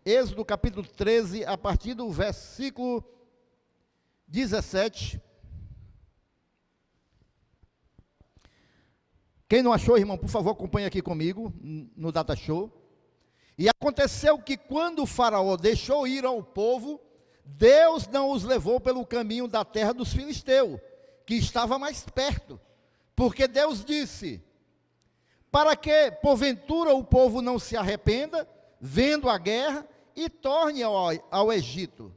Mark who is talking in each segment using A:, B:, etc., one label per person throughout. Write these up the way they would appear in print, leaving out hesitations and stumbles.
A: Êxodo capítulo 13, a partir do versículo 17. Quem não achou, irmão, por favor, acompanhe aqui comigo no Data Show. E aconteceu que quando o faraó deixou ir ao povo, Deus não os levou pelo caminho da terra dos filisteus, que estava mais perto. Porque Deus disse, para que porventura o povo não se arrependa, vendo a guerra, e torne ao Egito.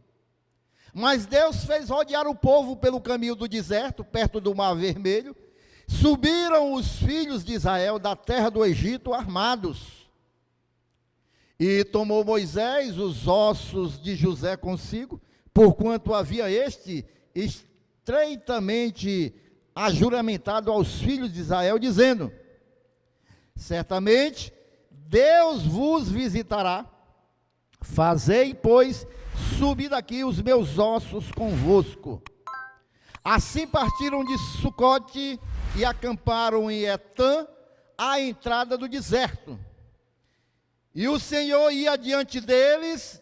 A: Mas Deus fez rodear o povo pelo caminho do deserto, perto do Mar Vermelho. Subiram os filhos de Israel da terra do Egito armados. E tomou Moisés os ossos de José consigo, porquanto havia este estreitamente ajuramentado aos filhos de Israel, dizendo, certamente Deus vos visitará, fazei, pois, subir daqui os meus ossos convosco. Assim partiram de Sucote e acamparam em Etã, à entrada do deserto. E o Senhor ia diante deles,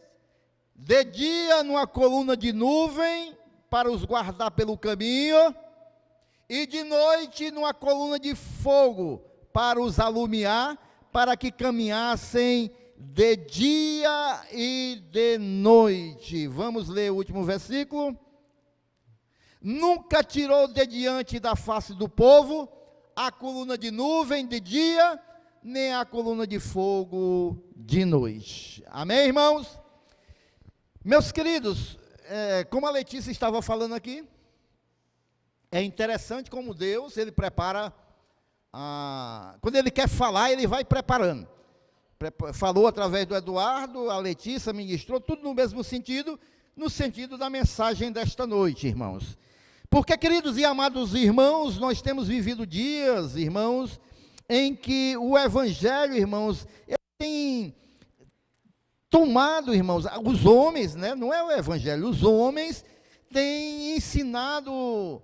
A: de dia numa coluna de nuvem, para os guardar pelo caminho, e de noite numa coluna de fogo, para os alumiar, para que caminhassem de dia e de noite. Vamos ler o último versículo. Nunca tirou de diante da face do povo a coluna de nuvem de dia, nem a coluna de fogo de noite. Amém, irmãos? Meus queridos, como a Letícia estava falando aqui, é interessante como Deus, Ele prepara, quando Ele quer falar, Ele vai preparando. Falou através do Eduardo, a Letícia ministrou, tudo no mesmo sentido, no sentido da mensagem desta noite, irmãos. Porque, queridos e amados irmãos, nós temos vivido dias, irmãos, em que o Evangelho, irmãos, ele tem tomado, irmãos, os homens, né, não é o Evangelho, os homens têm ensinado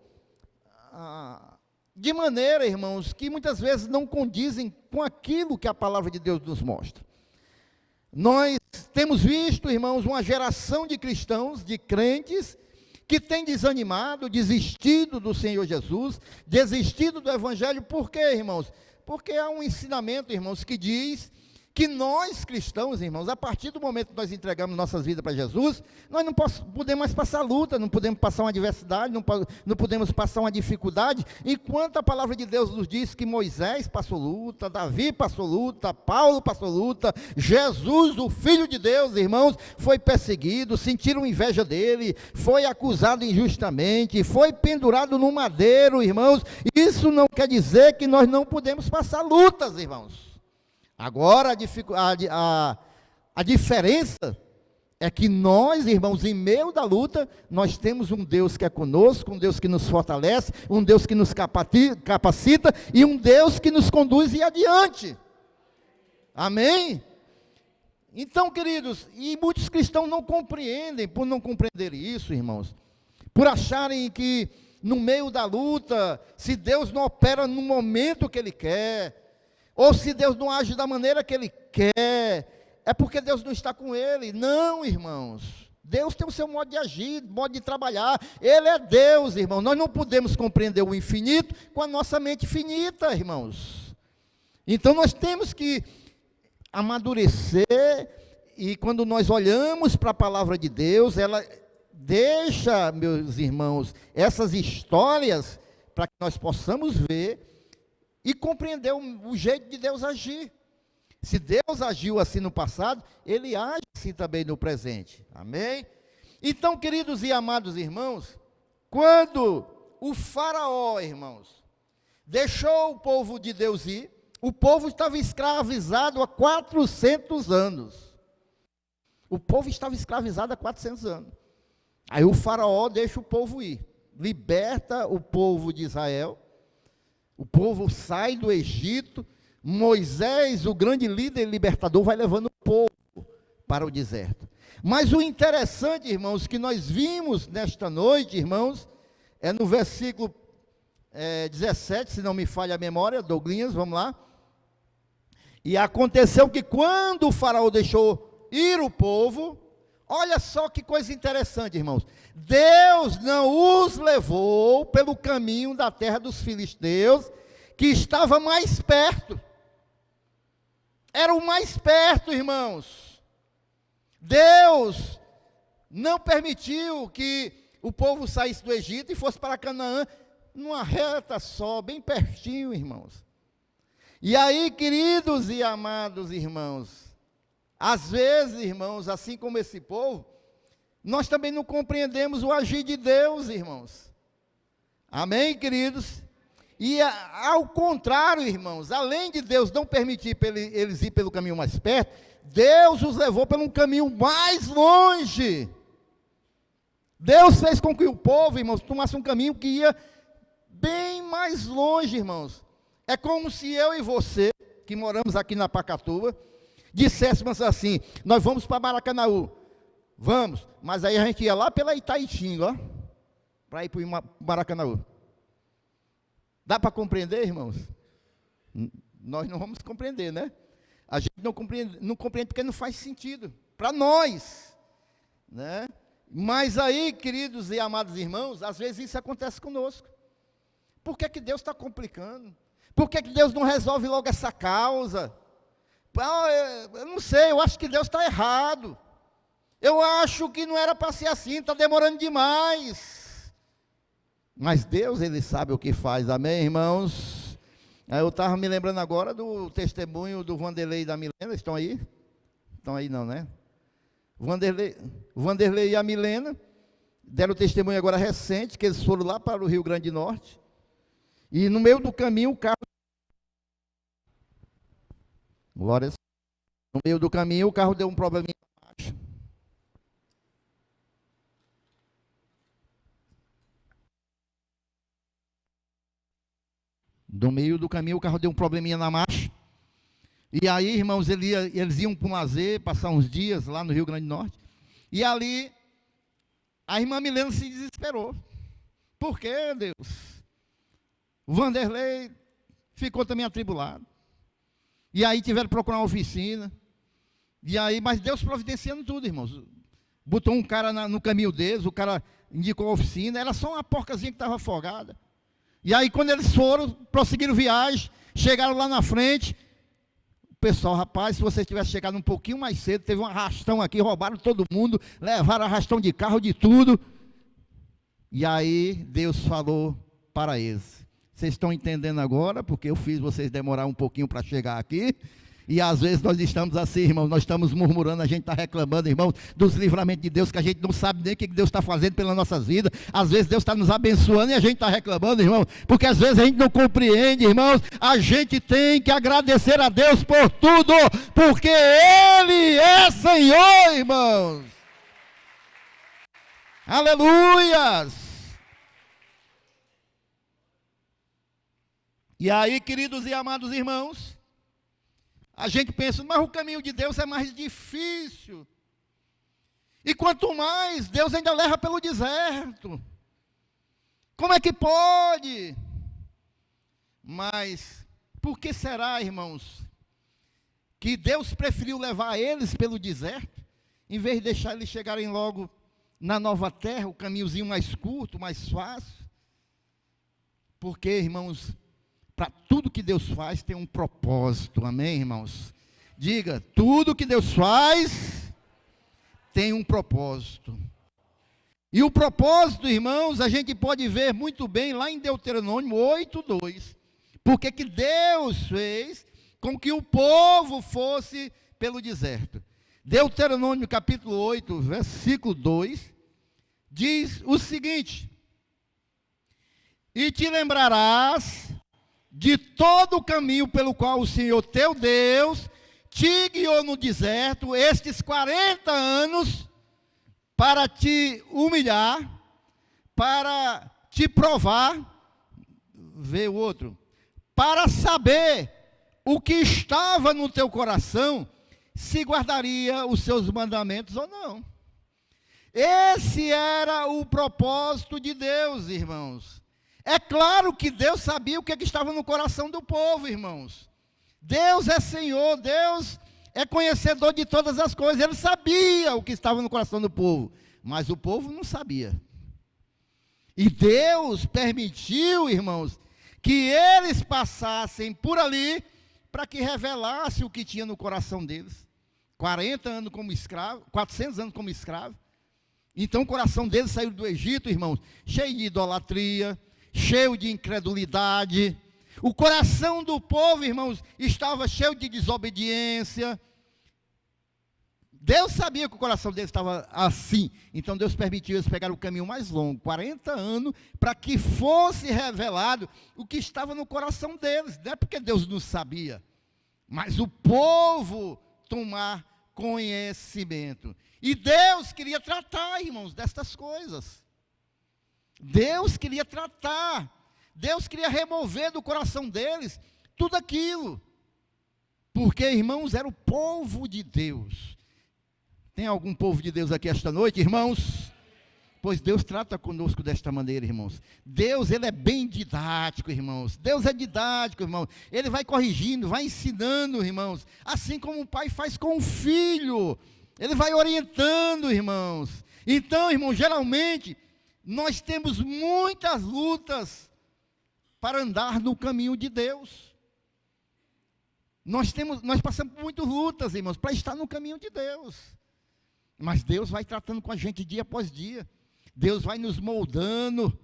A: de maneira, irmãos, que muitas vezes não condizem com aquilo que a palavra de Deus nos mostra. Nós temos visto, irmãos, uma geração de cristãos, de crentes, que tem desanimado, desistido do Senhor Jesus, desistido do Evangelho. Por quê, irmãos? Porque há um ensinamento, irmãos, que diz que nós cristãos, irmãos, a partir do momento que nós entregamos nossas vidas para Jesus, nós não podemos mais passar luta, não podemos passar uma adversidade, não podemos passar uma dificuldade, enquanto a palavra de Deus nos diz que Moisés passou luta, Davi passou luta, Paulo passou luta, Jesus, o Filho de Deus, irmãos, foi perseguido, sentiram inveja dele, foi acusado injustamente, foi pendurado no madeiro, irmãos. Isso não quer dizer que nós não podemos passar lutas, irmãos. Agora, a diferença é que nós, irmãos, em meio da luta, nós temos um Deus que é conosco, um Deus que nos fortalece, um Deus que nos capacita e um Deus que nos conduz adiante. Amém? Então, queridos, e muitos cristãos não compreendem, por não compreender isso, irmãos, por acharem que no meio da luta, se Deus não opera no momento que Ele quer, ou se Deus não age da maneira que Ele quer, é porque Deus não está com ele. Não, irmãos. Deus tem o seu modo de agir, modo de trabalhar. Ele é Deus, irmão. Nós não podemos compreender o infinito com a nossa mente finita, irmãos. Então nós temos que amadurecer, e quando nós olhamos para a palavra de Deus, ela deixa, meus irmãos, essas histórias para que nós possamos ver e compreender o jeito de Deus agir. Se Deus agiu assim no passado, Ele age assim também no presente. Amém? Então, queridos e amados irmãos, quando o faraó, irmãos, deixou o povo de Deus ir, o povo estava escravizado há 400 anos. O povo estava escravizado há 400 anos. Aí o faraó deixa o povo ir, liberta o povo de Israel. O povo sai do Egito, Moisés, o grande líder e libertador, vai levando o povo para o deserto. Mas o interessante, irmãos, que nós vimos nesta noite, irmãos, é no versículo 17, se não me falha a memória, Douglinhas, vamos lá. E aconteceu que quando o faraó deixou ir o povo. Olha só que coisa interessante, irmãos. Deus não os levou pelo caminho da terra dos filisteus, que estava mais perto. Era o mais perto, irmãos. Deus não permitiu que o povo saísse do Egito e fosse para Canaã, numa reta só, bem pertinho, irmãos. E aí, queridos e amados irmãos, às vezes, irmãos, assim como esse povo, nós também não compreendemos o agir de Deus, irmãos. Amém, queridos? E ao contrário, irmãos, além de Deus não permitir eles ir pelo caminho mais perto, Deus os levou por um caminho mais longe. Deus fez com que o povo, irmãos, tomasse um caminho que ia bem mais longe, irmãos. É como se eu e você, que moramos aqui na Pacatuba, disséssemos assim: nós vamos para Maracanaú. Vamos, mas aí a gente ia lá pela Itaitinga, ó, para ir para o Maracanaú. Dá para compreender, irmãos? Nós não vamos compreender, né? A gente não compreende porque não faz sentido para nós, né? Mas aí, queridos e amados irmãos, às vezes isso acontece conosco. Por que que Deus está complicando? Por que que Deus não resolve logo essa causa? Eu não sei, eu acho que Deus está errado. Eu acho que não era para ser assim, está demorando demais. Mas Deus, Ele sabe o que faz, amém, irmãos? Eu estava me lembrando agora do testemunho do Vanderlei e da Milena. Estão aí? Estão aí não, né? Vanderlei e a Milena deram testemunho agora recente, que eles foram lá para o Rio Grande do Norte. E no meio do caminho o carro... Glória. No meio do caminho o carro deu um probleminha na marcha. No meio do caminho o carro deu um probleminha na marcha. E aí, irmãos, eles iam para um lazer, passar uns dias lá no Rio Grande do Norte. E ali, a irmã Milena se desesperou. Por quê, Deus? O Vanderlei ficou também atribulado. E aí tiveram que procurar uma oficina. E aí, mas Deus providenciando tudo, irmãos. Botou um cara no caminho deles, o cara indicou a oficina. Era só uma porcazinha que estava afogada. E aí, quando eles foram, prosseguiram viagem, chegaram lá na frente... Pessoal, rapaz, se vocês tivessem chegado um pouquinho mais cedo, teve um arrastão aqui, roubaram todo mundo, levaram arrastão de carro, de tudo. E aí, Deus falou para eles: vocês estão entendendo agora, porque eu fiz vocês demorar um pouquinho para chegar aqui. E às vezes nós estamos assim, irmãos, nós estamos murmurando, a gente está reclamando, irmãos, dos livramentos de Deus, que a gente não sabe nem o que Deus está fazendo pelas nossas vidas. Às vezes Deus está nos abençoando e a gente está reclamando, irmãos, porque às vezes a gente não compreende, irmãos. A gente tem que agradecer a Deus por tudo, porque Ele é Senhor, irmãos. Aleluias! E aí, queridos e amados irmãos, a gente pensa, mas o caminho de Deus é mais difícil. E quanto mais, Deus ainda leva pelo deserto. Como é que pode? Mas, por que será, irmãos, que Deus preferiu levar eles pelo deserto, em vez de deixar eles chegarem logo na nova terra, o caminhozinho mais curto, mais fácil? Porque, irmãos, para tudo que Deus faz tem um propósito, amém, irmãos? Diga, tudo que Deus faz tem um propósito. E o propósito, irmãos, a gente pode ver muito bem lá em Deuteronômio 8:2. Porque que Deus fez com que o povo fosse pelo deserto. Deuteronômio capítulo 8, versículo 2, diz o seguinte: e te lembrarás de todo o caminho pelo qual o Senhor teu Deus te guiou no deserto estes 40 anos, para te humilhar, para te provar, vê o outro, para saber o que estava no teu coração, se guardaria os seus mandamentos ou não. Esse era o propósito de Deus, irmãos. É claro que Deus sabia o que estava no coração do povo, irmãos. Deus é Senhor, Deus é conhecedor de todas as coisas. Ele sabia o que estava no coração do povo, mas o povo não sabia. E Deus permitiu, irmãos, que eles passassem por ali para que revelasse o que tinha no coração deles. 40 anos como escravo, 400 anos como escravo. Então o coração deles saiu do Egito, irmãos, cheio de idolatria, cheio de incredulidade. O coração do povo, irmãos, estava cheio de desobediência. Deus sabia que o coração deles estava assim. Então Deus permitiu eles pegarem o caminho mais longo, 40 anos, para que fosse revelado o que estava no coração deles. Não é porque Deus não sabia, mas o povo tomar conhecimento. E Deus queria tratar, irmãos, destas coisas. Deus queria tratar. Deus queria remover do coração deles tudo aquilo. Porque, irmãos, era o povo de Deus. Tem algum povo de Deus aqui esta noite, irmãos? Pois Deus trata conosco desta maneira, irmãos. Deus, Ele é bem didático, irmãos. Deus é didático, irmãos. Ele vai corrigindo, vai ensinando, irmãos. Assim como o pai faz com o filho. Ele vai orientando, irmãos. Então, irmãos, geralmente, nós temos muitas lutas para andar no caminho de Deus. Nós passamos por muitas lutas, irmãos, para estar no caminho de Deus. Mas Deus vai tratando com a gente dia após dia. Deus vai nos moldando.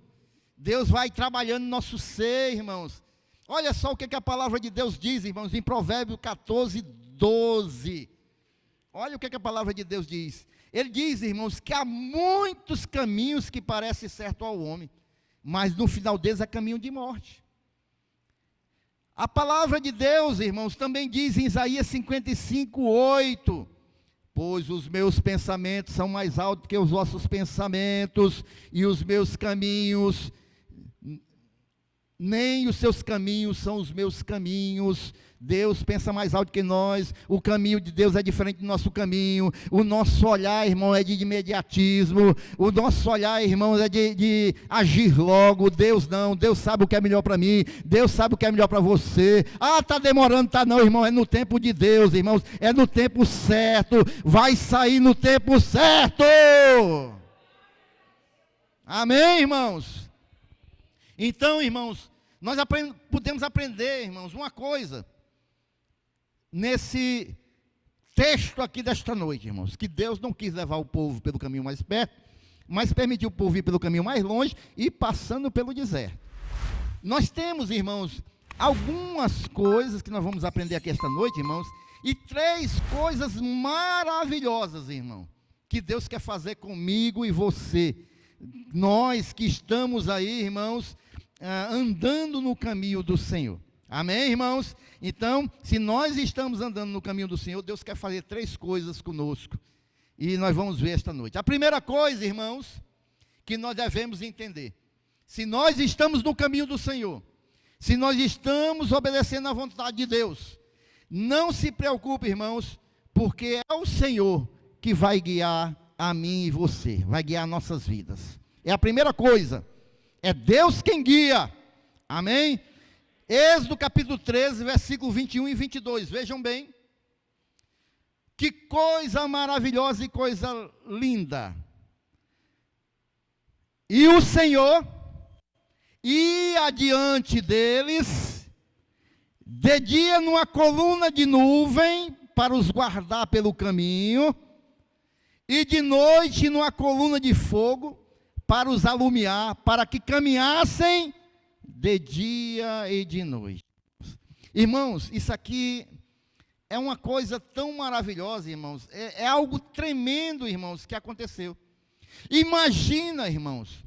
A: Deus vai trabalhando no nosso ser, irmãos. Olha só o que a palavra de Deus diz, irmãos, em Provérbios 14, 12. Olha o que a palavra de Deus diz. Ele diz, irmãos, que há muitos caminhos que parecem certo ao homem, mas no final deles é caminho de morte. A palavra de Deus, irmãos, também diz em Isaías 55, 8. Pois os meus pensamentos são mais altos que os vossos pensamentos, e os meus caminhos, nem os seus caminhos são os meus caminhos. Deus pensa mais alto que nós, o caminho de Deus é diferente do nosso caminho, o nosso olhar, irmão, é de imediatismo, o nosso olhar, irmão, é de agir logo. Deus não, Deus sabe o que é melhor para mim, Deus sabe o que é melhor para você. Ah, está demorando, está não, irmão, é no tempo de Deus, irmãos, é no tempo certo, vai sair no tempo certo. Amém, irmãos? Então, irmãos, nós podemos aprender, irmãos, uma coisa, nesse texto aqui desta noite, irmãos, que Deus não quis levar o povo pelo caminho mais perto, mas permitiu o povo ir pelo caminho mais longe e passando pelo deserto. Nós temos, irmãos, algumas coisas que nós vamos aprender aqui esta noite, irmãos, e 3 coisas maravilhosas, irmão, que Deus quer fazer comigo e você. Nós que estamos aí, irmãos, andando no caminho do Senhor. Amém, irmãos? Então, se nós estamos andando no caminho do Senhor, Deus quer fazer 3 coisas conosco. E nós vamos ver esta noite. A primeira coisa, irmãos, que nós devemos entender. Se nós estamos no caminho do Senhor, se nós estamos obedecendo à vontade de Deus, não se preocupe, irmãos, porque é o Senhor que vai guiar a mim e você, vai guiar nossas vidas. É a primeira coisa. É Deus quem guia. Amém? Êxodo capítulo 13, versículo 21 e 22, vejam bem, que coisa maravilhosa e coisa linda. E o Senhor ia adiante deles, de dia numa coluna de nuvem, para os guardar pelo caminho, e de noite numa coluna de fogo, para os alumiar, para que caminhassem de dia e de noite. Irmãos, isso aqui é uma coisa tão maravilhosa, irmãos, é algo tremendo, irmãos, que aconteceu. Imagina, irmãos,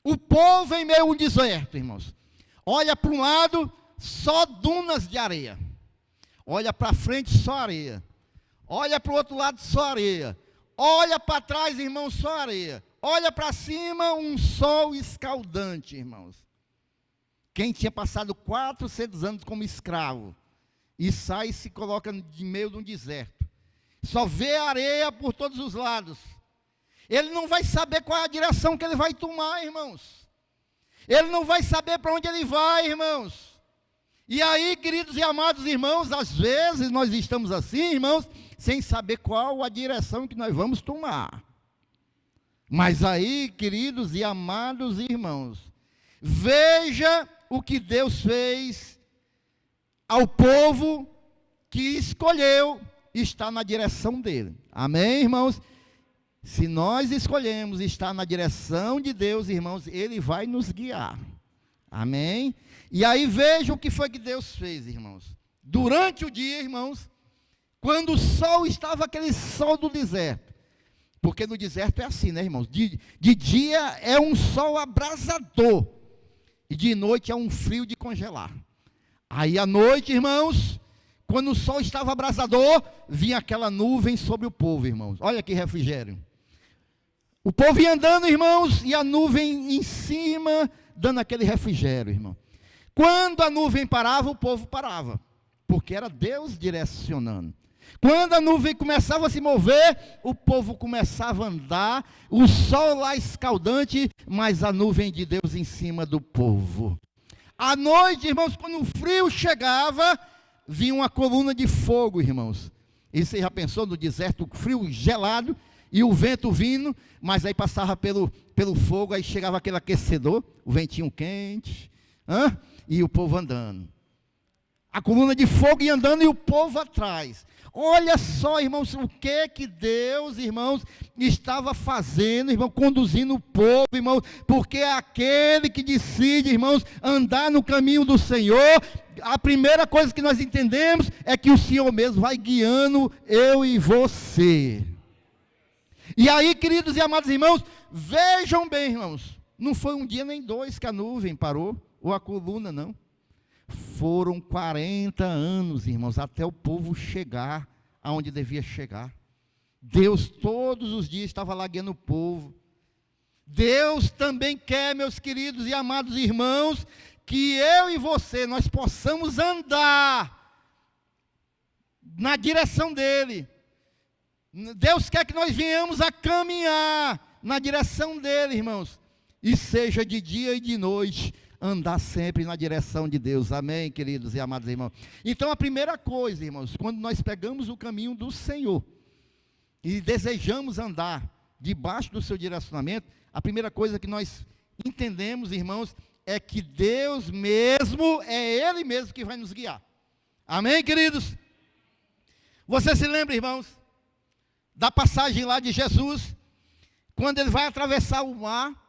A: o povo em meio ao deserto, irmãos, olha para um lado, só dunas de areia, olha para frente, só areia, olha para o outro lado, só areia, olha para trás, irmãos, só areia, olha para cima, um sol escaldante, irmãos. Quem tinha passado 400 anos como escravo, e sai e se coloca de meio de um deserto, só vê areia por todos os lados, ele não vai saber qual é a direção que ele vai tomar, irmãos, ele não vai saber para onde ele vai, irmãos, E aí, queridos e amados irmãos, às vezes nós estamos assim, irmãos, sem saber qual a direção que nós vamos tomar. Mas aí, queridos e amados irmãos, veja o que Deus fez ao povo que escolheu estar na direção dele. Amém, irmãos? Se nós escolhemos estar na direção de Deus, irmãos, Ele vai nos guiar. Amém? E aí veja o que foi que Deus fez, irmãos. Durante o dia, irmãos, quando o sol estava aquele sol do deserto, porque no deserto é assim, né, irmãos? De dia é um sol abrasador, e de noite é um frio de congelar. Aí à noite, irmãos, quando o sol estava abrasador, vinha aquela nuvem sobre o povo, irmãos. Olha que refrigério. O povo ia andando, irmãos, e a nuvem em cima, dando aquele refrigério, irmão. Quando a nuvem parava, o povo parava, porque era Deus direcionando. Quando a nuvem começava a se mover, o povo começava a andar, o sol lá escaldante, mas a nuvem de Deus em cima do povo. À noite, irmãos, quando o frio chegava, vinha uma coluna de fogo, irmãos. E você já pensou no deserto, frio gelado, e o vento vindo, mas aí passava pelo fogo, aí chegava aquele aquecedor, o ventinho quente, e o povo andando. A coluna de fogo ia andando e o povo atrás. Olha só, irmãos, o que Deus, irmãos, estava fazendo, irmão, conduzindo o povo, irmãos, porque é aquele que decide, irmãos, andar no caminho do Senhor. A primeira coisa que nós entendemos é que o Senhor mesmo vai guiando eu e você. E aí, queridos e amados irmãos, vejam bem, irmãos, não foi um dia nem dois que a nuvem parou, ou a coluna, não. Foram 40 anos, irmãos, até o povo chegar aonde devia chegar. Deus todos os dias estava lá guiando o povo. Deus também quer, meus queridos e amados irmãos, que eu e você, nós possamos andar na direção dEle. Deus quer que nós venhamos a caminhar na direção dEle, irmãos. E seja de dia e de noite, andar sempre na direção de Deus. Amém, queridos e amados irmãos? Então a primeira coisa, irmãos, quando nós pegamos o caminho do Senhor e desejamos andar debaixo do seu direcionamento, a primeira coisa que nós entendemos, irmãos, é que Deus mesmo, é Ele mesmo que vai nos guiar. Amém, queridos? Você se lembra, irmãos, da passagem lá de Jesus, quando Ele vai atravessar o mar?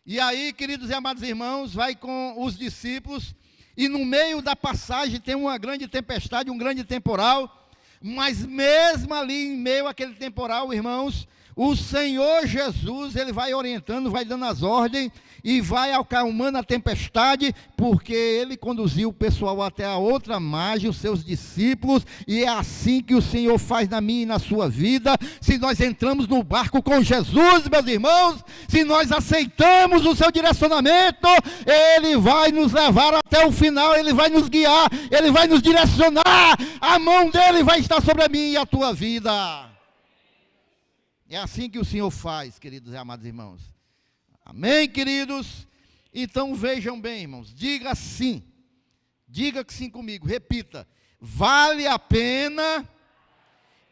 A: E aí, queridos e amados irmãos, vai com os discípulos, e no meio da passagem tem uma grande tempestade, um grande temporal, mas mesmo ali, em meio àquele temporal, irmãos, o Senhor Jesus, Ele vai orientando, vai dando as ordens, e vai acalmando a tempestade, porque Ele conduziu o pessoal até a outra margem, os seus discípulos, e é assim que o Senhor faz na minha e na sua vida. Se nós entramos no barco com Jesus, meus irmãos, se nós aceitamos o seu direcionamento, Ele vai nos levar até o final, Ele vai nos guiar, Ele vai nos direcionar, a mão dEle vai estar sobre a minha e a tua vida. É assim que o Senhor faz, queridos e amados irmãos. Amém, queridos? Então vejam bem, irmãos, diga sim comigo, repita: vale a pena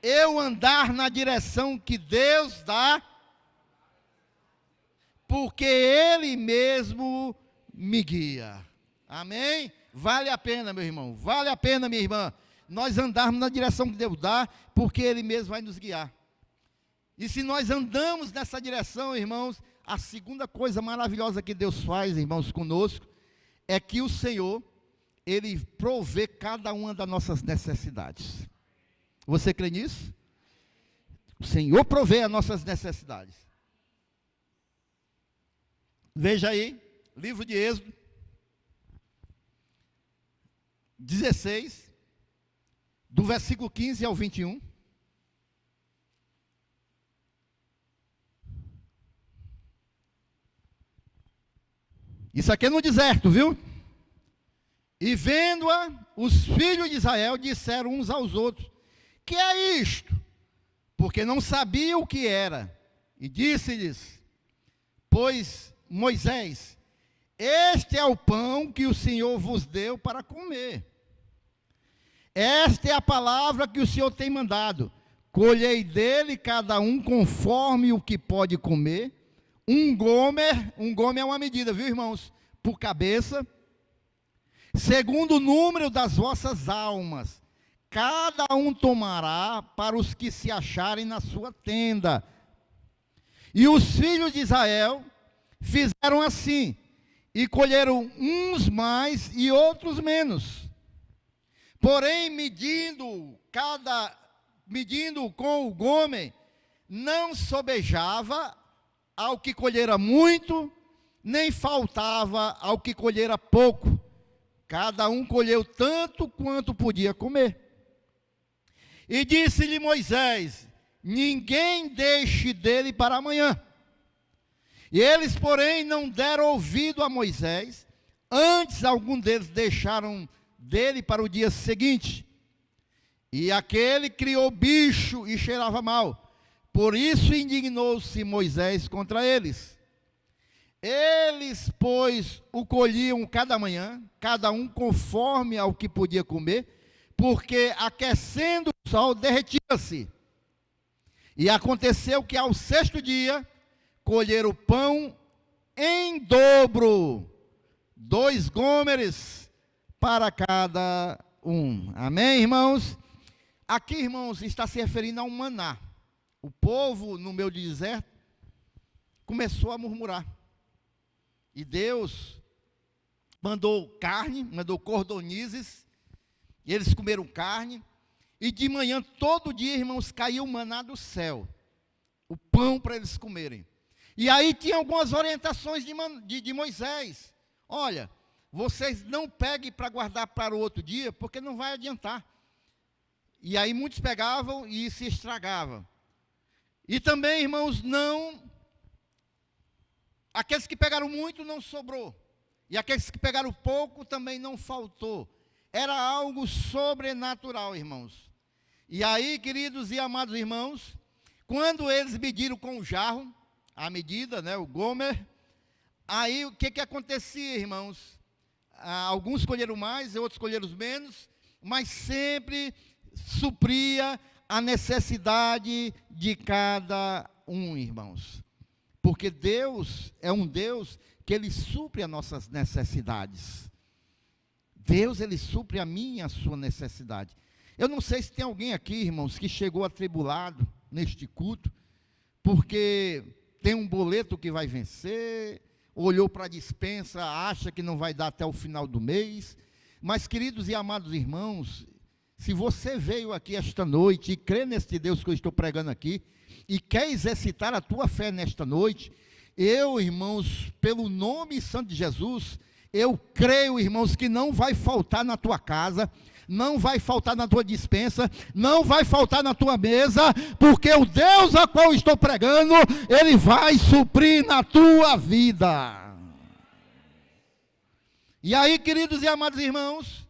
A: eu andar na direção que Deus dá, porque Ele mesmo me guia. Amém? Vale a pena, meu irmão, vale a pena, minha irmã, nós andarmos na direção que Deus dá, porque Ele mesmo vai nos guiar. E se nós andamos nessa direção, irmãos, a segunda coisa maravilhosa que Deus faz, irmãos, conosco, é que o Senhor, Ele provê cada uma das nossas necessidades. Você crê nisso? O Senhor provê as nossas necessidades. Veja aí, livro de Êxodo, 16, do versículo 15 ao 21. Isso aqui é no deserto, viu? E vendo-a, os filhos de Israel disseram uns aos outros: que é isto? Porque não sabiam o que era. E disse-lhes, pois Moisés: este é o pão que o Senhor vos deu para comer. Esta é a palavra que o Senhor tem mandado. Colhei dele cada um conforme o que pode comer. Um gomer é uma medida, viu, irmãos? Por cabeça, segundo o número das vossas almas. Cada um tomará para os que se acharem na sua tenda. E os filhos de Israel fizeram assim, e colheram uns mais e outros menos. Porém, medindo com o gomer, não sobejava ao que colhera muito, nem faltava ao que colhera pouco. Cada um colheu tanto quanto podia comer. E disse-lhe Moisés: ninguém deixe dele para amanhã. E eles, porém, não deram ouvido a Moisés. Antes, algum deles deixaram dele para o dia seguinte. E aquele criou bicho e cheirava mal. Por isso indignou-se Moisés contra eles. Eles, pois, o colhiam cada manhã, cada um conforme ao que podia comer, porque aquecendo o sol derretia-se. E aconteceu que ao sexto dia colheram o pão em dobro, 2 gômeres para cada um. Amém, irmãos? Aqui, irmãos, está se referindo ao maná. O povo no meio do deserto começou a murmurar. E Deus mandou carne, mandou cordonizes, e eles comeram carne. E de manhã, todo dia, irmãos, caiu o maná do céu, o pão para eles comerem. E aí tinha algumas orientações de Moisés. Olha, vocês não peguem para guardar para o outro dia, porque não vai adiantar. E aí muitos pegavam e se estragavam. E também, irmãos, aqueles que pegaram muito não sobrou. E aqueles que pegaram pouco também não faltou. Era algo sobrenatural, irmãos. E aí, queridos e amados irmãos, quando eles mediram com o jarro, a medida, né, o gomer, aí o que acontecia, irmãos? Alguns colheram mais, outros colheram menos, mas sempre supria a necessidade de cada um, irmãos. Porque Deus é um Deus que Ele supre as nossas necessidades. Deus, Ele supre a minha e a sua necessidade. Eu não sei se tem alguém aqui, irmãos, que chegou atribulado neste culto, porque tem um boleto que vai vencer, olhou para a despensa, acha que não vai dar até o final do mês. Mas, queridos e amados irmãos, se você veio aqui esta noite e crê neste Deus que eu estou pregando aqui, e quer exercitar a tua fé nesta noite, eu, irmãos, pelo nome santo de Jesus, eu creio, irmãos, que não vai faltar na tua casa, não vai faltar na tua despensa, não vai faltar na tua mesa, porque o Deus a qual estou pregando, Ele vai suprir na tua vida. E aí, queridos e amados irmãos,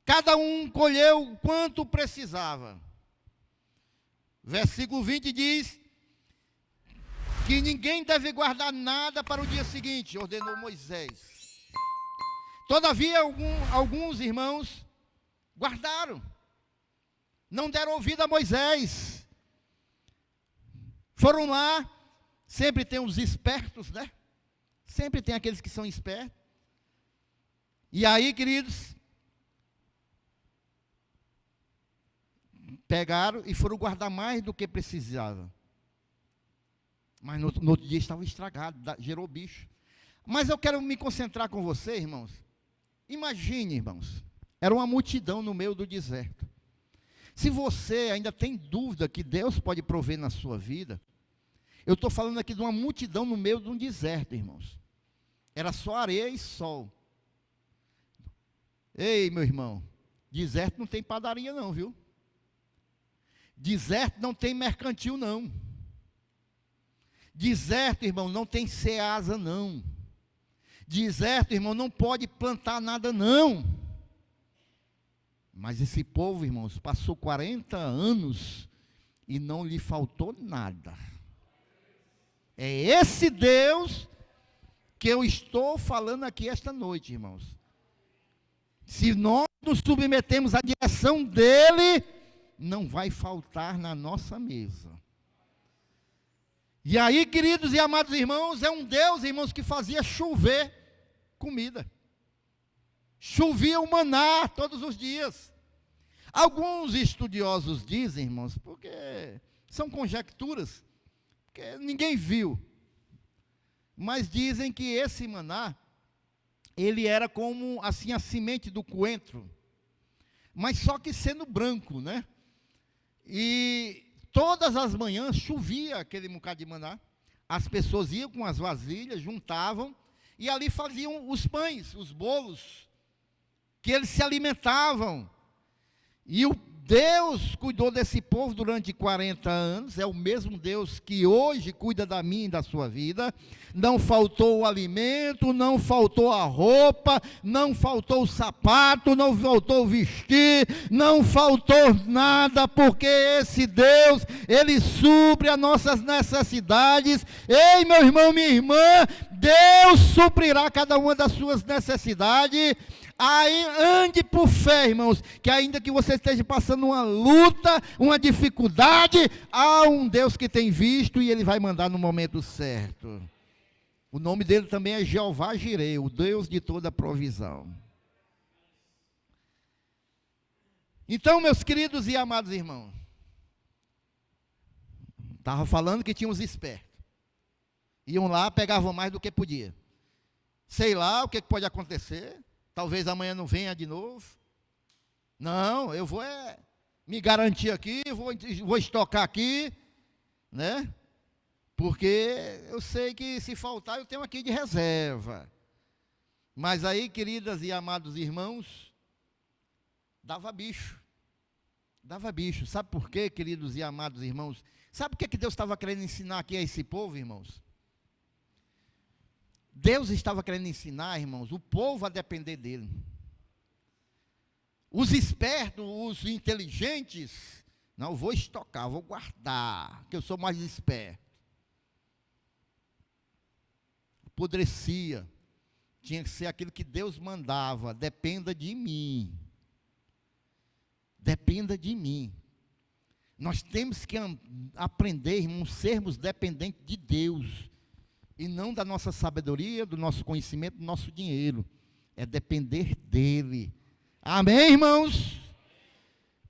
A: cada um colheu quanto precisava. Versículo 20 diz que ninguém deve guardar nada para o dia seguinte, ordenou Moisés. Todavia, alguns irmãos guardaram, não deram ouvido a Moisés, foram lá. Sempre tem os espertos, né? Sempre tem aqueles que são espertos. E aí, queridos, pegaram e foram guardar mais do que precisavam. Mas no outro dia estava estragado, gerou bicho. Mas eu quero me concentrar com você, irmãos. Imagine, irmãos, era uma multidão no meio do deserto. Se você ainda tem dúvida que Deus pode prover na sua vida, eu estou falando aqui de uma multidão no meio de um deserto, irmãos. Era só areia e sol. Ei, meu irmão, deserto não tem padaria não, viu? Deserto não tem mercantil não. Deserto, irmão, não tem ceasa não. Deserto, irmão, não pode plantar nada não. Mas esse povo, irmãos, passou 40 anos e não lhe faltou nada. É esse Deus que eu estou falando aqui esta noite, irmãos. Se nós nos submetemos à direção dele, não vai faltar na nossa mesa. E aí, queridos e amados irmãos, é um Deus, irmãos, que fazia chover comida. Chovia o maná todos os dias. Alguns estudiosos dizem, irmãos, porque são conjecturas, porque ninguém viu, mas dizem que esse maná, ele era como assim a semente do coentro, mas só que sendo branco, né? E todas as manhãs chovia aquele bocado de maná, as pessoas iam com as vasilhas, juntavam, e ali faziam os pães, os bolos, que eles se alimentavam. E o Deus cuidou desse povo durante 40 anos, é o mesmo Deus que hoje cuida da minha e da sua vida. Não faltou o alimento, não faltou a roupa, não faltou o sapato, não faltou o vestir, não faltou nada, porque esse Deus, Ele supre as nossas necessidades. Ei, meu irmão, minha irmã, Deus suprirá cada uma das suas necessidades. Aí, ande por fé, irmãos, que ainda que você esteja passando uma luta, uma dificuldade, há um Deus que tem visto e Ele vai mandar no momento certo. O nome dele também é Jeová Jireh, o Deus de toda provisão. Então, meus queridos e amados irmãos, estava falando que tinha uns espertos. Iam lá, pegavam mais do que podia. Sei lá o que pode acontecer. Talvez amanhã não venha de novo. Não, eu vou me garantir aqui, vou estocar aqui, né? Porque eu sei que se faltar eu tenho aqui de reserva. Mas aí, queridas e amados irmãos, dava bicho. Dava bicho. Sabe por quê, queridos e amados irmãos? Sabe o que Deus estava querendo ensinar aqui a esse povo, irmãos? Deus estava querendo ensinar, irmãos, o povo a depender dele. Os espertos, os inteligentes, não, vou estocar, vou guardar, que eu sou mais esperto. Apodrecia. Tinha que ser aquilo que Deus mandava, dependa de mim. Dependa de mim. Nós temos que aprender, irmãos, sermos dependentes de Deus. E não da nossa sabedoria, do nosso conhecimento, do nosso dinheiro. É depender dEle. Amém, irmãos?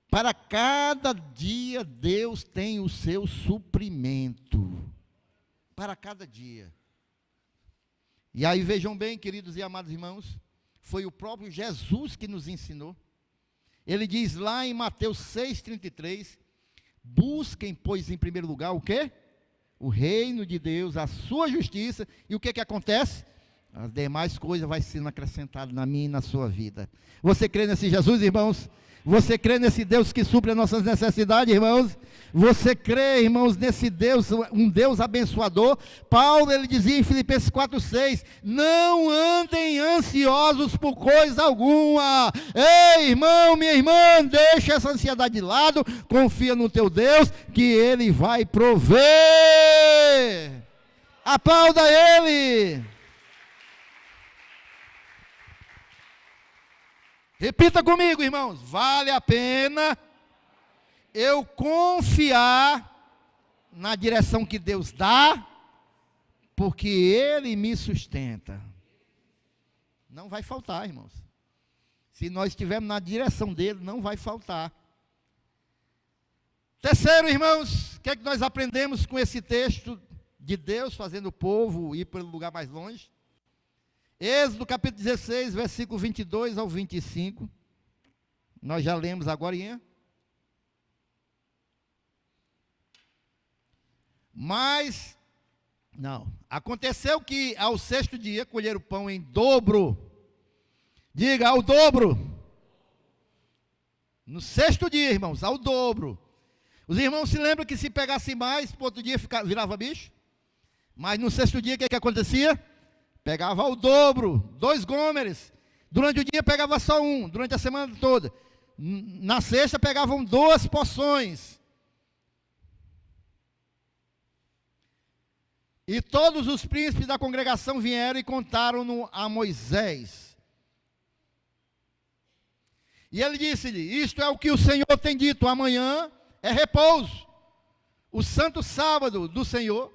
A: Para cada dia, Deus tem o seu suprimento. Para cada dia. E aí, vejam bem, queridos e amados irmãos, foi o próprio Jesus que nos ensinou. Ele diz lá em Mateus 6,33, busquem, pois, em primeiro lugar, o quê? O reino de Deus, a sua justiça, e o que acontece? As demais coisas vai sendo acrescentadas na minha e na sua vida. Você crê nesse Jesus, irmãos? Você crê nesse Deus que supre as nossas necessidades, irmãos? Você crê, irmãos, nesse Deus, um Deus abençoador? Paulo, ele dizia em Filipenses 4,6, não andem ansiosos por coisa alguma. Ei, irmão, minha irmã, deixa essa ansiedade de lado, confia no teu Deus, que Ele vai prover. Aplauda Ele. Repita comigo, irmãos, vale a pena eu confiar na direção que Deus dá, porque Ele me sustenta. Não vai faltar, irmãos. Se nós estivermos na direção dEle, não vai faltar. Terceiro, irmãos, o que é que nós aprendemos com esse texto de Deus fazendo o povo ir para o lugar mais longe? Êxodo capítulo 16, versículo 22 ao 25. Nós já lemos agorinha. Mas, não. Aconteceu que ao sexto dia colheram o pão em dobro. Diga, ao dobro. No sexto dia, irmãos, ao dobro. Os irmãos se lembram que se pegasse mais, para outro dia virava bicho? Mas no sexto dia, o que acontecia? Pegava o dobro, 2 gômeres. Durante o dia pegava só um, durante a semana toda. Na sexta pegavam 2 porções. E todos os príncipes da congregação vieram e contaram-no a Moisés. E ele disse-lhe: isto é o que o Senhor tem dito, amanhã é repouso, o santo sábado do Senhor,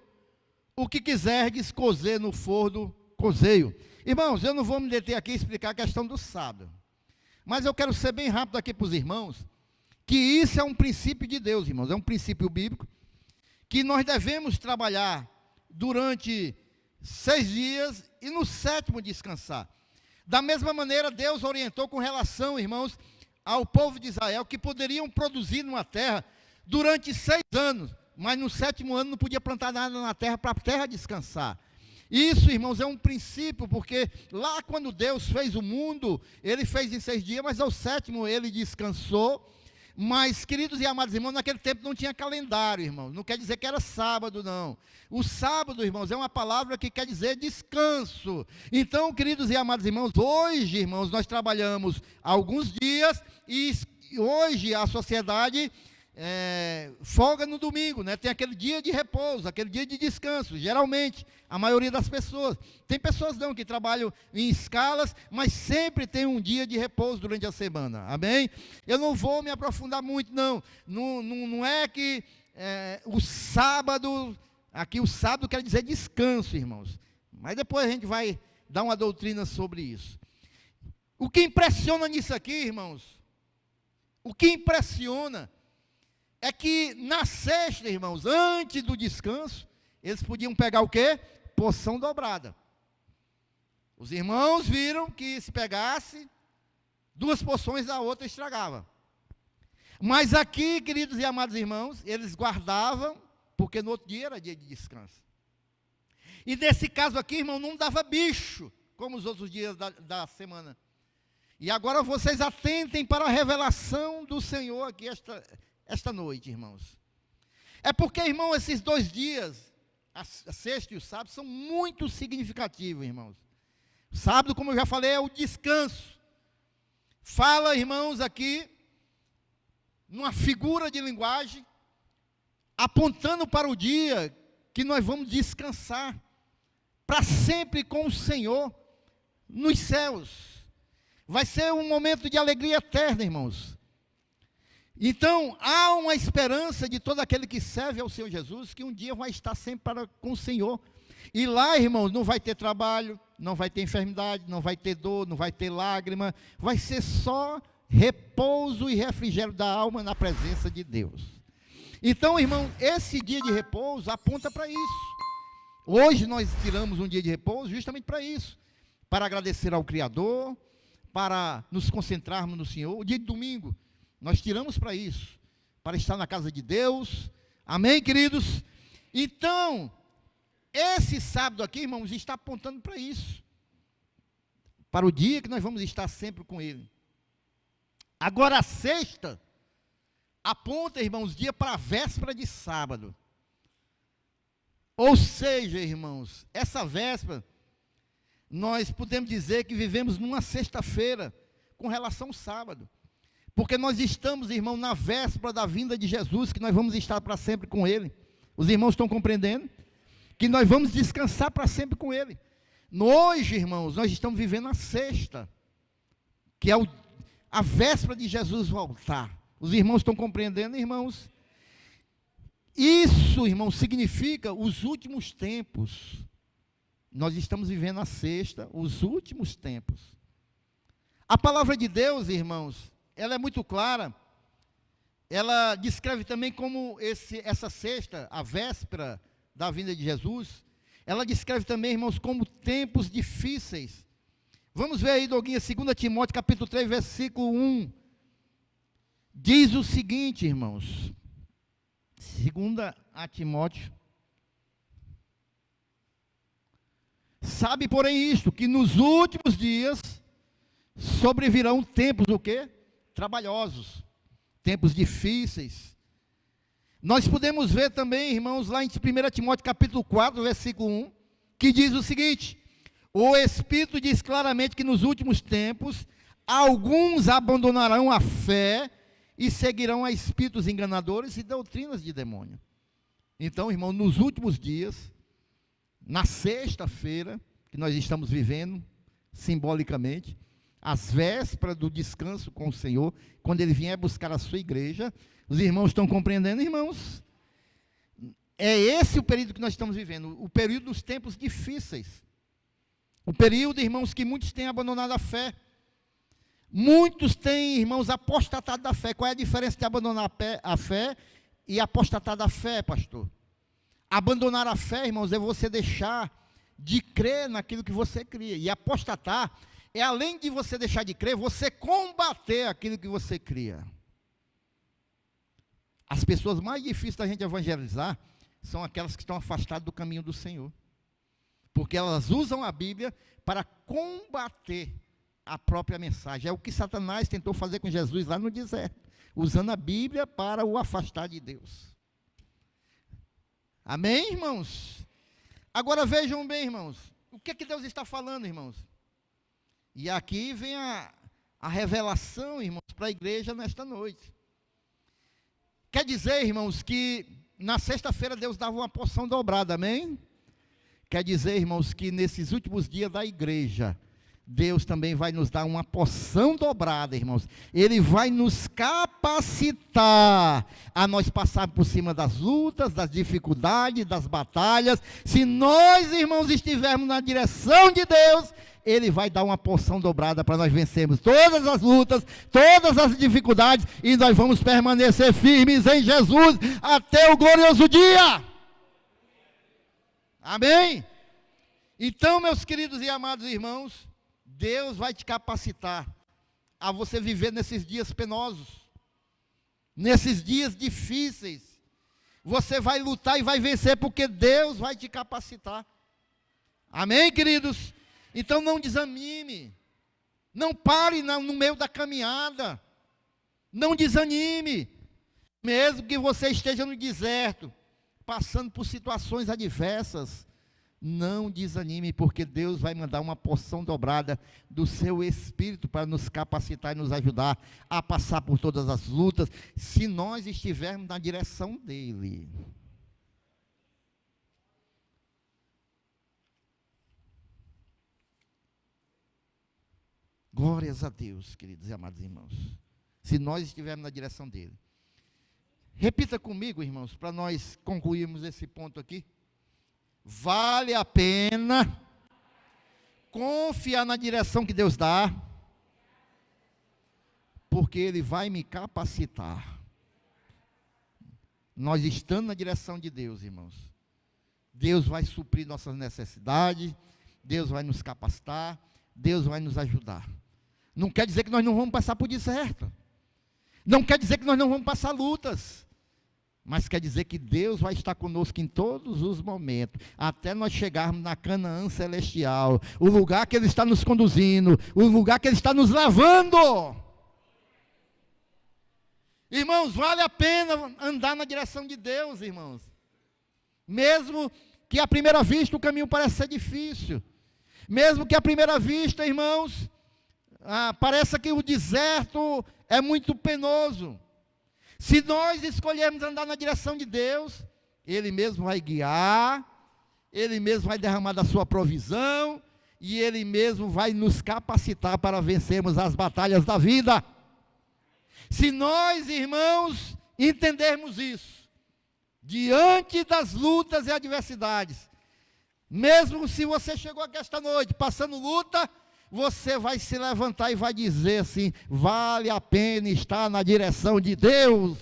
A: o que quiserdes cozer no forno, cozeio. Irmãos, eu não vou me deter aqui a explicar a questão do sábado, mas eu quero ser bem rápido aqui para os irmãos, que isso é um princípio de Deus, irmãos, é um princípio bíblico, que nós devemos trabalhar durante 6 dias e no 7º descansar. Da mesma maneira, Deus orientou com relação, irmãos, ao povo de Israel, que poderiam produzir numa terra durante 6 anos, mas no 7º ano não podia plantar nada na terra, para a terra descansar. Isso, irmãos, é um princípio, porque lá quando Deus fez o mundo, Ele fez em 6 dias, mas ao 7º Ele descansou. Mas, queridos e amados irmãos, naquele tempo não tinha calendário, irmãos. Não quer dizer que era sábado, não. O sábado, irmãos, é uma palavra que quer dizer descanso. Então, queridos e amados irmãos, hoje, irmãos, nós trabalhamos alguns dias e hoje a sociedade folga no domingo, né? Tem aquele dia de repouso, aquele dia de descanso, geralmente, a maioria das pessoas. Tem pessoas não que trabalham em escalas, mas sempre tem um dia de repouso durante a semana, amém? Eu não vou me aprofundar muito, não. Não é que o sábado, aqui o sábado quer dizer descanso, irmãos, mas depois a gente vai dar uma doutrina sobre isso. O que impressiona nisso aqui, irmãos, o que impressiona é que na sexta, irmãos, antes do descanso, eles podiam pegar o quê? Porção dobrada. Os irmãos viram que se pegasse 2 porções, a outra estragava. Mas aqui, queridos e amados irmãos, eles guardavam, porque no outro dia era dia de descanso. E nesse caso aqui, irmão, não dava bicho, como os outros dias da semana. E agora vocês atentem para a revelação do Senhor aqui esta noite, irmãos. É porque, irmão, esses 2 dias, a sexta e o sábado, são muito significativos, irmãos. O sábado, como eu já falei, é o descanso. Fala, irmãos, aqui, numa figura de linguagem, apontando para o dia que nós vamos descansar, para sempre com o Senhor, nos céus. Vai ser um momento de alegria eterna, irmãos. Então, há uma esperança de todo aquele que serve ao Senhor Jesus, que um dia vai estar sempre com o Senhor. E lá, irmãos, não vai ter trabalho, não vai ter enfermidade, não vai ter dor, não vai ter lágrima, vai ser só repouso e refrigério da alma na presença de Deus. Então, irmão, esse dia de repouso aponta para isso. Hoje nós tiramos um dia de repouso justamente para isso, para agradecer ao Criador, para nos concentrarmos no Senhor. O dia de domingo, nós tiramos para isso, para estar na casa de Deus, amém, queridos? Então, esse sábado aqui, irmãos, está apontando para isso, para o dia que nós vamos estar sempre com Ele. Agora a sexta, aponta, irmãos, dia para a véspera de sábado. Ou seja, irmãos, essa véspera, nós podemos dizer que vivemos numa sexta-feira, com relação ao sábado. Porque nós estamos, irmão, na véspera da vinda de Jesus, que nós vamos estar para sempre com Ele. Os irmãos estão compreendendo? Que nós vamos descansar para sempre com Ele. Hoje, irmãos, nós estamos vivendo a sexta, que é a véspera de Jesus voltar. Os irmãos estão compreendendo, irmãos? Isso, irmãos, significa os últimos tempos. Nós estamos vivendo a sexta, os últimos tempos. A palavra de Deus, irmãos, ela é muito clara. Ela descreve também como essa sexta, a véspera da vinda de Jesus, ela descreve também, irmãos, como tempos difíceis. Vamos ver aí, Doguinha, 2 Timóteo, capítulo 3, versículo 1. Diz o seguinte, irmãos. 2 Timóteo. Sabe, porém, isto, que nos últimos dias sobrevirão tempos, o quê? Trabalhosos, tempos difíceis. Nós podemos ver também, irmãos, lá em 1 Timóteo capítulo 4, versículo 1, que diz o seguinte: o Espírito diz claramente que nos últimos tempos, alguns abandonarão a fé e seguirão a espíritos enganadores e doutrinas de demônio. Então, irmão, nos últimos dias, na sexta-feira, que nós estamos vivendo, simbolicamente, as vésperas do descanso com o Senhor, quando Ele vier buscar a sua igreja. Os irmãos estão compreendendo, irmãos? É esse o período que nós estamos vivendo, o período dos tempos difíceis. O período, irmãos, que muitos têm abandonado a fé. Muitos têm, irmãos, apostatado da fé. Qual é a diferença de abandonar a fé e apostatar da fé, pastor? Abandonar a fé, irmãos, é você deixar de crer naquilo que você cria. E apostatar é, além de você deixar de crer, você combater aquilo que você cria. As pessoas mais difíceis da gente evangelizar são aquelas que estão afastadas do caminho do Senhor. Porque elas usam a Bíblia para combater a própria mensagem. É o que Satanás tentou fazer com Jesus lá no deserto, usando a Bíblia para o afastar de Deus. Amém, irmãos? Agora vejam bem, irmãos, o que é que Deus está falando, irmãos? E aqui vem a revelação, irmãos, para a igreja nesta noite. Quer dizer, irmãos, que na sexta-feira Deus dava uma porção dobrada, amém? Quer dizer, irmãos, que nesses últimos dias da igreja, Deus também vai nos dar uma porção dobrada, irmãos. Ele vai nos capacitar a nós passar por cima das lutas, das dificuldades, das batalhas. Se nós, irmãos, estivermos na direção de Deus, Ele vai dar uma porção dobrada para nós vencermos todas as lutas, todas as dificuldades, e nós vamos permanecer firmes em Jesus até o glorioso dia. Amém? Então, meus queridos e amados irmãos, Deus vai te capacitar a você viver nesses dias penosos, nesses dias difíceis. Você vai lutar e vai vencer, porque Deus vai te capacitar. Amém, queridos? Então não desanime, não pare no meio da caminhada, não desanime, mesmo que você esteja no deserto, passando por situações adversas, não desanime, porque Deus vai mandar uma porção dobrada do seu Espírito para nos capacitar e nos ajudar a passar por todas as lutas, se nós estivermos na direção dEle. Glórias a Deus, queridos e amados irmãos, se nós estivermos na direção dEle. Repita comigo, irmãos, para nós concluirmos esse ponto aqui. Vale a pena confiar na direção que Deus dá, porque Ele vai me capacitar. Nós estando na direção de Deus, irmãos, Deus vai suprir nossas necessidades, Deus vai nos capacitar, Deus vai nos ajudar. Não quer dizer que nós não vamos passar por deserto, não quer dizer que nós não vamos passar lutas, mas quer dizer que Deus vai estar conosco em todos os momentos, até nós chegarmos na Canaã celestial, o lugar que Ele está nos conduzindo, o lugar que Ele está nos levando. Irmãos, vale a pena andar na direção de Deus, irmãos, mesmo que à primeira vista o caminho pareça ser difícil, mesmo que à primeira vista, irmãos, pareça que o deserto é muito penoso. Se nós escolhermos andar na direção de Deus, Ele mesmo vai guiar, Ele mesmo vai derramar da sua provisão, e Ele mesmo vai nos capacitar para vencermos as batalhas da vida. Se nós, irmãos, entendermos isso, diante das lutas e adversidades, mesmo se você chegou aqui esta noite passando luta, você vai se levantar e vai dizer assim: vale a pena estar na direção de Deus,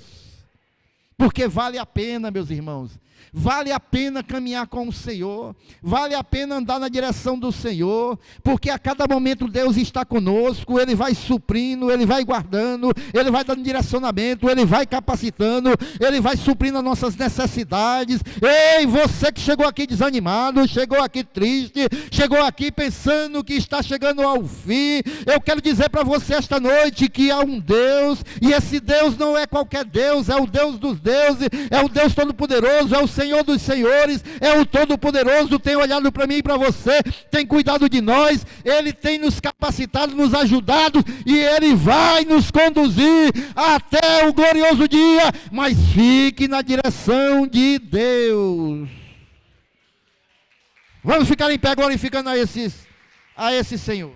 A: porque vale a pena, meus irmãos, vale a pena caminhar com o Senhor, vale a pena andar na direção do Senhor, porque a cada momento Deus está conosco, Ele vai suprindo, Ele vai guardando, Ele vai dando direcionamento, Ele vai capacitando, Ele vai suprindo as nossas necessidades. Ei, você que chegou aqui desanimado, chegou aqui triste, chegou aqui pensando que está chegando ao fim, eu quero dizer para você esta noite que há um Deus, e esse Deus não é qualquer Deus, é o Deus dos deuses, é o Deus Todo-Poderoso, é o Senhor dos senhores, é o Todo-Poderoso, tem olhado para mim e para você, tem cuidado de nós, Ele tem nos capacitado, nos ajudado, e Ele vai nos conduzir até o glorioso dia, mas fique na direção de Deus. Vamos ficar em pé glorificando a esse Senhor.